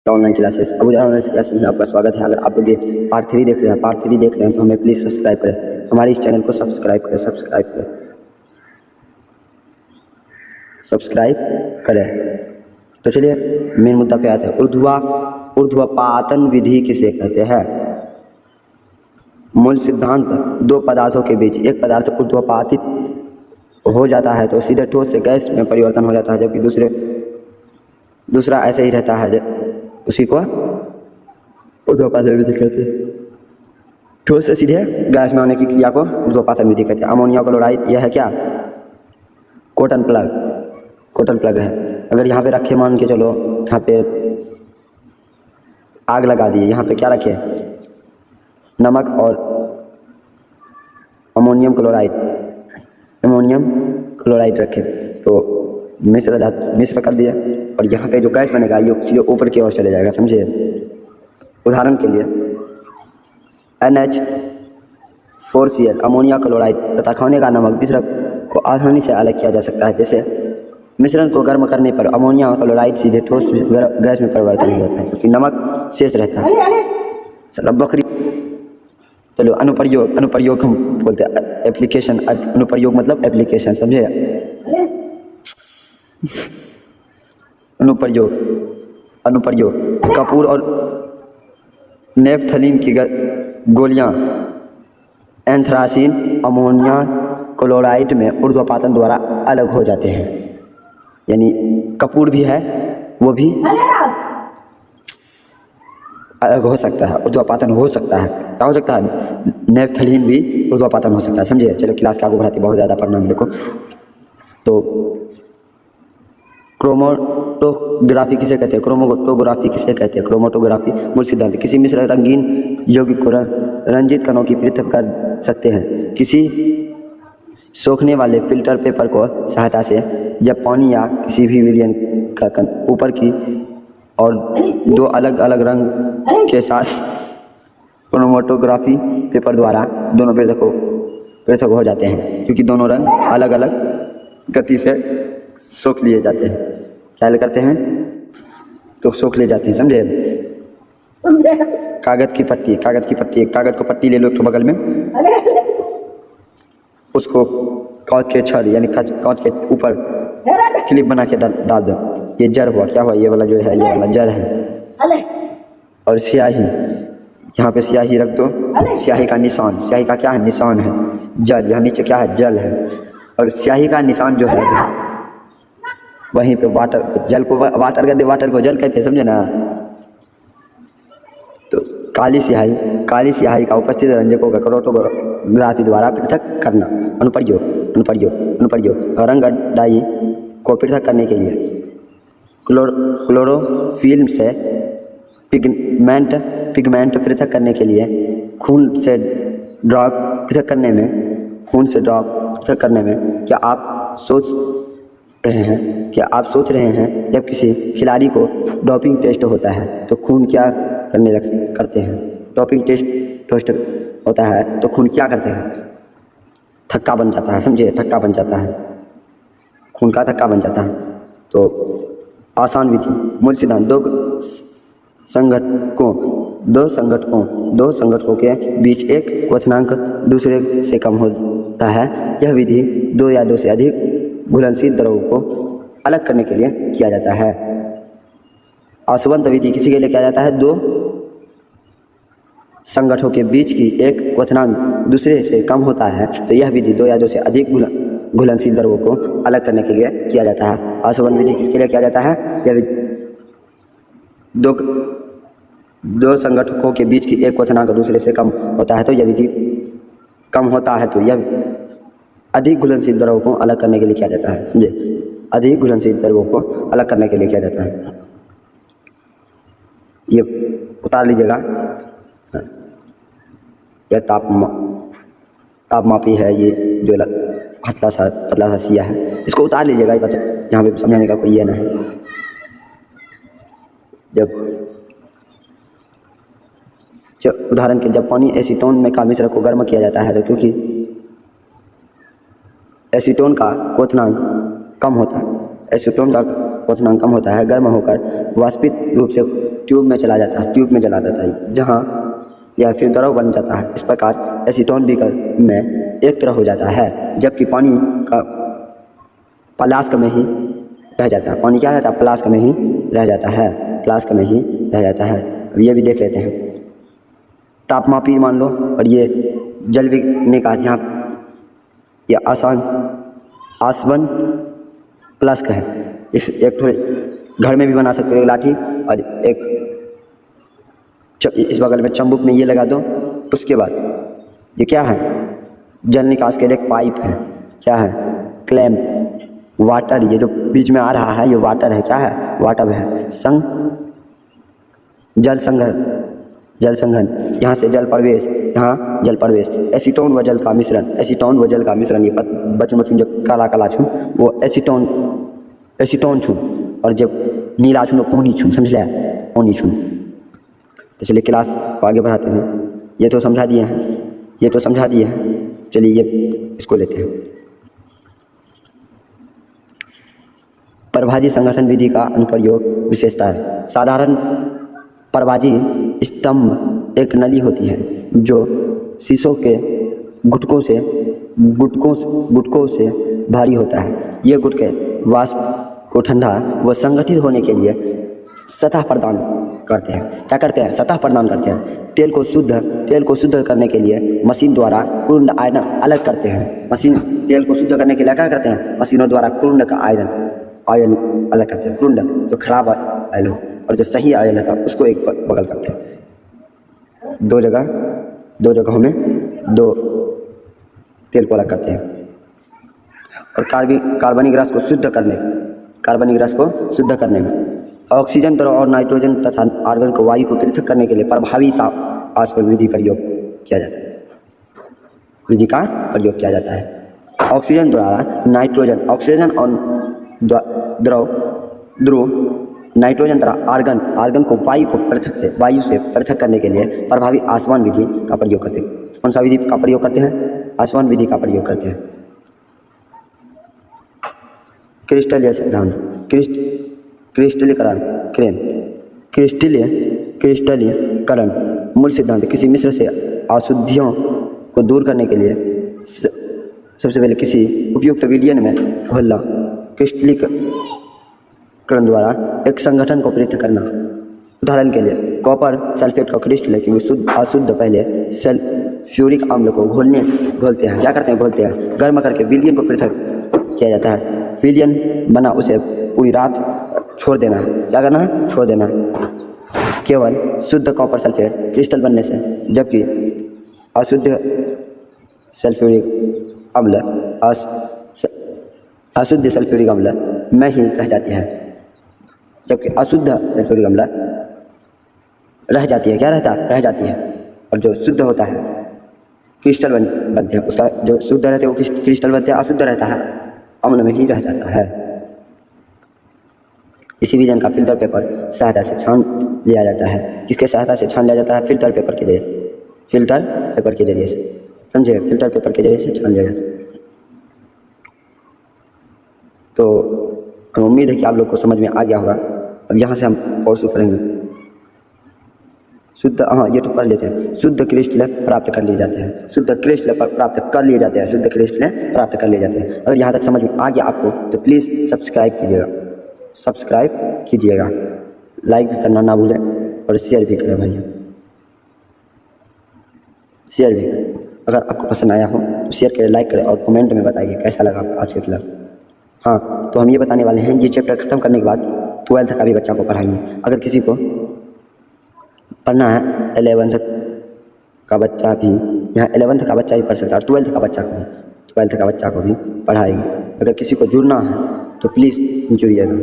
Online classes online classes में आपका स्वागत है। अगर आप लोग ये पार्ट 3 देख रहे हैं तो हमें प्लीज़ सब्सक्राइब करें, हमारे इस चैनल को सब्सक्राइब करें। तो चलिए मेन मुद्दा पे आते हैं। ऊर्ध्वपातन विधि किसे कहते हैं? मूल सिद्धांत, दो पदार्थों के बीच एक पदार्थ ऊर्ध्वपातित हो जाता है तो सीधे ठोस से गैस में परिवर्तन हो जाता है, जबकि दूसरा ऐसे ही रहता है, उसी को ऊर्ध्वपातन विधि कहते हैं। ठोस से सीधे गैस में आने की क्रिया को ऊर्ध्वपातन विधि कहते हैं। अमोनिया क्लोराइड यह है क्या? कॉटन प्लग है। अगर यहाँ पे रखे, मान के चलो यहाँ पे आग लगा दिए, यहाँ पे क्या रखे? नमक और अमोनियम क्लोराइड रखे तो मिश्र कर दिया, और यहाँ पे जो गैस बनेगा ये सीधे ऊपर की ओर चले जाएगा, समझे? उदाहरण के लिए NH4Cl अमोनिया क्लोराइड तथा खाने का नमक मिश्रण को आसानी से अलग किया जा सकता है। जैसे मिश्रण को गर्म करने पर अमोनिया क्लोराइड सीधे ठोस गैस में परिवर्तन हो जाता है, क्योंकि नमक शेष रहता है। चलो अनुप्रयोग हम बोलते हैं एप्लीकेशन। अनुप्रयोग मतलब एप्लीकेशन, समझे? अनुप्रयोग कपूर और नेफ्थलीन की गोलियां एंथ्रासीन अमोनिया क्लोराइड में ऊर्ध्वपातन द्वारा अलग हो जाते हैं। यानी कपूर भी है, वो भी अलग हो सकता है, ऊर्ध्वपातन हो सकता है। क्या हो सकता है? नेफ्थलीन भी ऊर्ध्वपातन हो सकता है, समझे? चलो क्लास का आगे बढ़ाते, बहुत ज़्यादा पढ़ना हम देखो। तो क्रोमेटोग्राफी किसे कहते हैं? क्रोमेटोग्राफी मूल सिद्धांत, किसी मिश्र रंगीन यौगिक को रंजित कणों की पृथक कर सकते हैं किसी सोखने वाले फिल्टर पेपर को सहायता से। जब पानी या किसी भी विलयन का कण ऊपर की और दो अलग अलग रंग के साथ क्रोमेटोग्राफी पेपर द्वारा दोनों पृथक हो जाते हैं, क्योंकि दोनों रंग अलग अलग गति से सोख लिए जाते हैं। क्या करते हैं? तो सोख ले जाते हैं, समझे? कागज की पट्टी, कागज को पट्टी ले लो एक बगल में, उसको कांच के छड़ यानी कांच के ऊपर क्लिप बना के डाल दो। ये जड़ हुआ, क्या हुआ? ये वाला जो है, ये वाला जड़ है। और स्याही, यहाँ पे स्याही रख दो, स्याही का निशान, स्याही का क्या है? निशान है जल। यहाँ नीचे क्या है? जल है। और स्याही का निशान जो है वहीं पे वाटर को जल कहते हैं, समझे ना? तो काली स्याही का उपस्थित रंजकों का क्रोमेटोग्राफी द्वारा पृथक करना। अनुप्रयोग रंग डाई को पृथक करने के लिए क्लोरोफिल्म से पिगमेंट पृथक करने के लिए खून से ड्रॉप पृथक करने में क्या आप सोच रहे हैं जब किसी खिलाड़ी को डोपिंग टेस्ट होता है तो खून क्या करते हैं? डोपिंग टेस्ट होता है तो खून क्या करते हैं? थक्का बन जाता है, समझे? थक्का बन जाता है, खून का थक्का बन जाता है। तो आसान विधि, मूल सिद्धांत, दो संघटकों के बीच एक क्वथनांक दूसरे से कम होता है। यह विधि दो या दो से अधिक घुलनशील द्रवों को अलग करने के लिए किया जाता है। आसवंत विधि किसी के लिए किया जाता है? दो संगठनों के बीच की एक क्वथनांक दूसरे से कम होता है तो यह विधि दो या दो से अधिक घुलनशील द्रवों को अलग करने के लिए किया जाता है। आसवंत विधि किसके लिए किया जाता है? यह दो संगठनों के बीच की एक क्वथनांक दूसरे से कम होता है तो यह विधि कम होता है तो यह अधिक घुलनशील द्रवों को अलग करने के लिए किया जाता है, समझे? अधिक घुलनशील द्रवों को अलग करने के लिए किया जाता है। ये उतार लीजिएगा, यह तापमापी है, ये जो पतला सा सिया है, इसको उतार लीजिएगा। यहाँ पे समझाने का कोई ये ना है। उदाहरण के लिए जब पानी एसीटोन में का मिश्रण को गर्म किया जाता है तो क्योंकि एसीटोन का क्वथनांक कम होता है, एसीटोन का क्वथनांक कम होता है, गर्म होकर वाष्पित रूप से ट्यूब में चला जाता है, ट्यूब में चला जाता है, जहाँ यह फिर द्रव बन जाता है। इस प्रकार एसीटोन बीकर में एक तरह हो जाता है, जबकि पानी का फ्लास्क में ही रह जाता है। पानी क्या रहता है? फ्लास्क में ही रह जाता है, फ्लास्क में ही रह जाता है। अब ये भी देख लेते हैं। तापमापी मान लो, और ये जल निकास, यहाँ ये आसवन फ्लास्क है। इस एक थोड़े घर में भी बना सकते हो, एक लाठी और एक इस बगल में चंबुक में ये लगा दो। उसके बाद ये क्या है? जल निकास के लिए एक पाइप है, क्या है? क्लैंप। वाटर, ये जो बीच में आ रहा है ये वाटर है, क्या है? वाटर है। जल संघन, यहाँ से जल प्रवेश, यहाँ जल प्रवेश। एसीटोन व जल का मिश्रण, एसीटोन व जल का मिश्रण, ये बचन जो काला काला छू वो एसीटोन छू, और जब नीला छू वो पानी छू, समझ लिया? पानी छू। तो चलिए क्लास को आगे बढ़ाते हैं। ये तो समझा दिए हैं, चलिए ये इसको लेते हैं। परभाजी संगठन विधि का अनुप्रयोग विशेषता है। साधारण परभाजी स्तंभ एक नली होती है जो शीशों के गुटकों से भारी होता है। ये गुटके वाष्प को ठंडा व संगठित होने के लिए सतह प्रदान करते हैं। क्या करते हैं? सतह प्रदान करते हैं। तेल को शुद्ध करने के लिए मशीन द्वारा कुंड आयरन अलग करते हैं। तेल को शुद्ध करने के लिए क्या करते हैं? मशीनों द्वारा कुंड का ऑयल अलग करते हैं। कुंड जो खराब ऑयल हो और जो सही ऑयल है उसको एक बगल करते हैं। दो जगहों में दो तेल को अलग करते हैं। और कार्बनिक रस को शुद्ध करने में ऑक्सीजन द्रव और नाइट्रोजन तथा आर्गन को वायु को पृथक करने के लिए प्रभावी आसवन विधि का प्रयोग किया जाता है। ऑक्सीजन द्वारा नाइट्रोजन, ऑक्सीजन और ध्रुव नाइट्रोजन द्वारा आर्गन को वायु से पृथक करने के लिए प्रभावी आसवन विधि का प्रयोग करते हैं। कौन सा विधि का प्रयोग करते हैं? आसवन विधि का प्रयोग करते हैं। क्रिस्टलीकरण मूल सिद्धांत। किसी मिश्र से अशुद्धियों को दूर करने के लिए सबसे पहले किसी उपयुक्त विलयन में घोलना। क्रिस्टलीकरण द्वारा एक संगठन को पृथक करना। उदाहरण के लिए कॉपर सल्फेट का क्रिस्टल, क्योंकि अशुद्ध पहले सल्फ्यूरिक अम्ल को घोलते हैं। क्या करते हैं? घोलते हैं। गर्म करके विलयन को पृथक किया जाता है। विलयन बना उसे पूरी रात छोड़ देना है। क्या करना है? छोड़ देना है। केवल शुद्ध कॉपर सल्फेट क्रिस्टल बनने से, जबकि अशुद्ध सल्फ्यूरिक अम्ल में ही रह जाती है। जबकि अशुद्ध सल्फ्यूरिक अम्ल रह जाती है। क्या रहता है? रह जाती है। और जो शुद्ध होता है क्रिस्टल बनते हैं। उसका जो शुद्ध रहते हैं वो क्रिस्टल बनते हैं, अशुद्ध रहता है अम्ल में ही रह जाता है। इसी विजन का फिल्टर पेपर सहायता से छान लिया जाता है। किसके सहायता से छान लिया जाता है? फिल्टर पेपर के जरिए से। समझे? फिल्टर पेपर के जरिए से छान लिया जाता है। तो उम्मीद है कि आप लोग को समझ में आ गया होगा। अब यहाँ से हम और शुरू करेंगे। ये तो पढ़ लेते हैं। शुद्ध क्रिस्टल प्राप्त कर लिए जाते हैं। शुद्ध क्रिस्टल प्राप्त कर लिए जाते हैं। अगर यहाँ तक समझ में आ गया आपको तो प्लीज़ सब्सक्राइब कीजिएगा, लाइक भी करना ना भूलें और शेयर भी करें भाई, शेयर भी करें। अगर आपको पसंद आया हो तो शेयर करें, लाइक करें और कमेंट में बताइए कैसा लगा आपको आज की क्लास। हाँ, तो हम ये बताने वाले हैं, ये चैप्टर ख़त्म करने के बाद 12th का भी बच्चा को पढ़ाएंगे। अगर किसी को पढ़ना है 11th का बच्चा भी, यहाँ 11th का बच्चा भी पढ़ सकता है और 12th का बच्चा को भी पढ़ाएंगे। अगर किसी को जुड़ना है तो प्लीज़ जुड़िएगा।